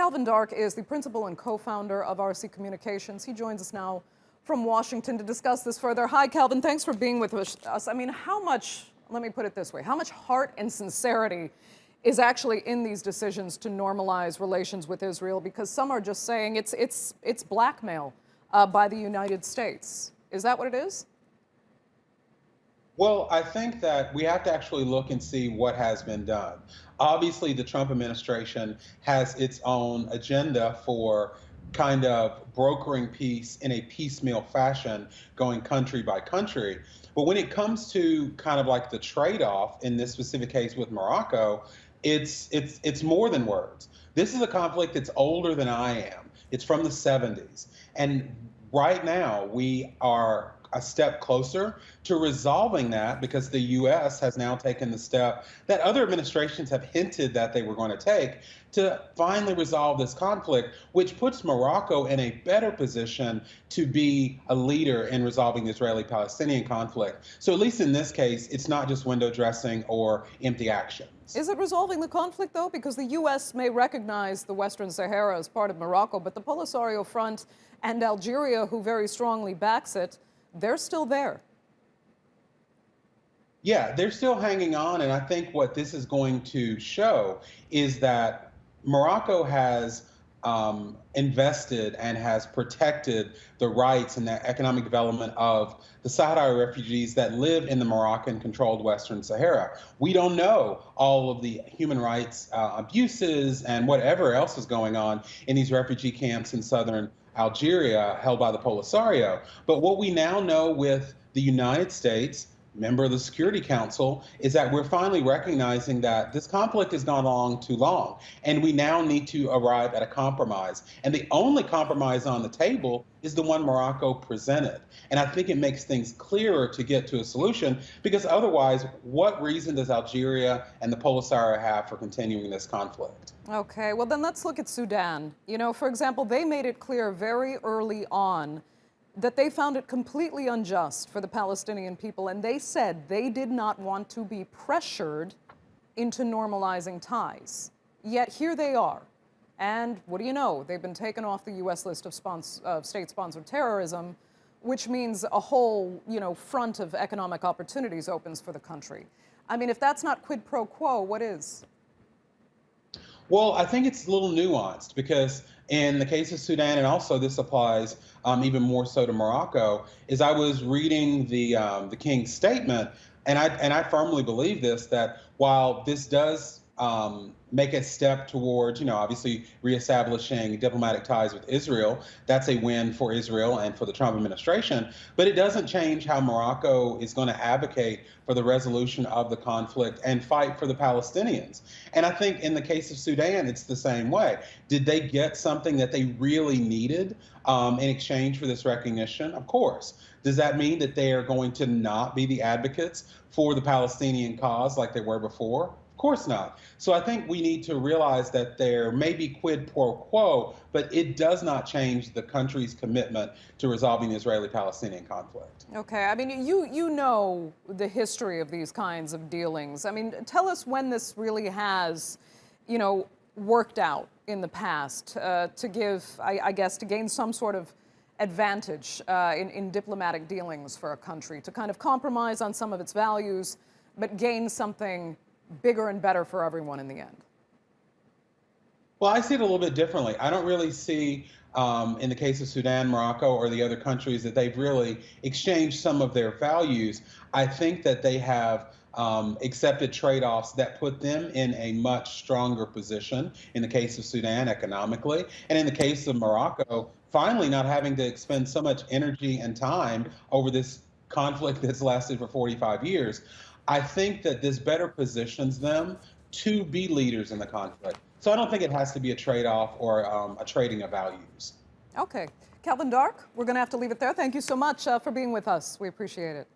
Calvin Dark is the principal and co-founder of RC Communications. He joins us now from Washington to discuss this further. Hi, Calvin. Thanks for being with us. I mean, how much, let me put it this way, how much heart and sincerity is actually in these decisions to normalize relations with Israel? Because some are just saying it's blackmail by the United States. Is that what it is? Well, I think that we have to actually look and see what has been done. Obviously, the Trump administration has its own agenda for kind of brokering peace in a piecemeal fashion, going country by country. But when it comes to kind of like the trade-off in this specific case with Morocco, it's more than words. This is a conflict that's older than I am. It's from the 70s. And right now, we are a step closer to resolving that because the U.S. has now taken the step that other administrations have hinted that they were going to take to finally resolve this conflict, which puts Morocco in a better position to be a leader in resolving the Israeli-Palestinian conflict. So at least in this case, it's not just window dressing or empty actions. Is it resolving the conflict, though? Because the U.S. may recognize the Western Sahara as part of Morocco, but the Polisario Front and Algeria, who very strongly backs it, they're still there. Yeah, they're still hanging on, and I think what this is going to show is that Morocco has invested and has protected the rights and the economic development of the Sahrawi refugees that live in the Moroccan-controlled Western Sahara. We don't know all of the human rights abuses and whatever else is going on in these refugee camps in southern Algeria held by the Polisario. But what we now know with the United States, member of the Security Council, is that we're finally recognizing that this conflict has gone on too long, and we now need to arrive at a compromise. And the only compromise on the table is the one Morocco presented. And I think it makes things clearer to get to a solution, because otherwise, what reason does Algeria and the Polisario have for continuing this conflict? Okay, well then let's look at Sudan. You know, for example, they made it clear very early on that they found it completely unjust for the Palestinian people, and they said they did not want to be pressured into normalizing ties. Yet here they are. And what do you know? They've been taken off the U.S. list of state-sponsored terrorism, which means a whole, front of economic opportunities opens for the country. I mean, if that's not quid pro quo, what is? Well, I think it's a little nuanced because in the case of Sudan, and also this applies even more so to Morocco, is I was reading the King's statement, and I firmly believe this, that while this does make a step towards, obviously reestablishing diplomatic ties with Israel, that's a win for Israel and for the Trump administration, but it doesn't change how Morocco is going to advocate for the resolution of the conflict and fight for the Palestinians. And I think in the case of Sudan, it's the same way. Did they get something that they really needed in exchange for this recognition? Of course. Does that mean that they are going to not be the advocates for the Palestinian cause like they were before? Of course not. So I think we need to realize that there may be quid pro quo, but it does not change the country's commitment to resolving the Israeli-Palestinian conflict. Okay, I mean, you know the history of these kinds of dealings. I mean, tell us when this really has, worked out in the past to give, I guess, to gain some sort of advantage in diplomatic dealings for a country, to kind of compromise on some of its values, but gain something bigger and better for everyone in the end. Well, I see it a little bit differently. I don't really see, in the case of Sudan, Morocco, or the other countries, that they've really exchanged some of their values. I think that they have accepted trade-offs that put them in a much stronger position, in the case of Sudan, economically, and in the case of Morocco, finally not having to expend so much energy and time over this conflict that's lasted for 45 years. I think that this better positions them to be leaders in the conflict. So I don't think it has to be a trade-off or a trading of values. Okay. Calvin Dark, we're going to have to leave it there. Thank you so much for being with us. We appreciate it.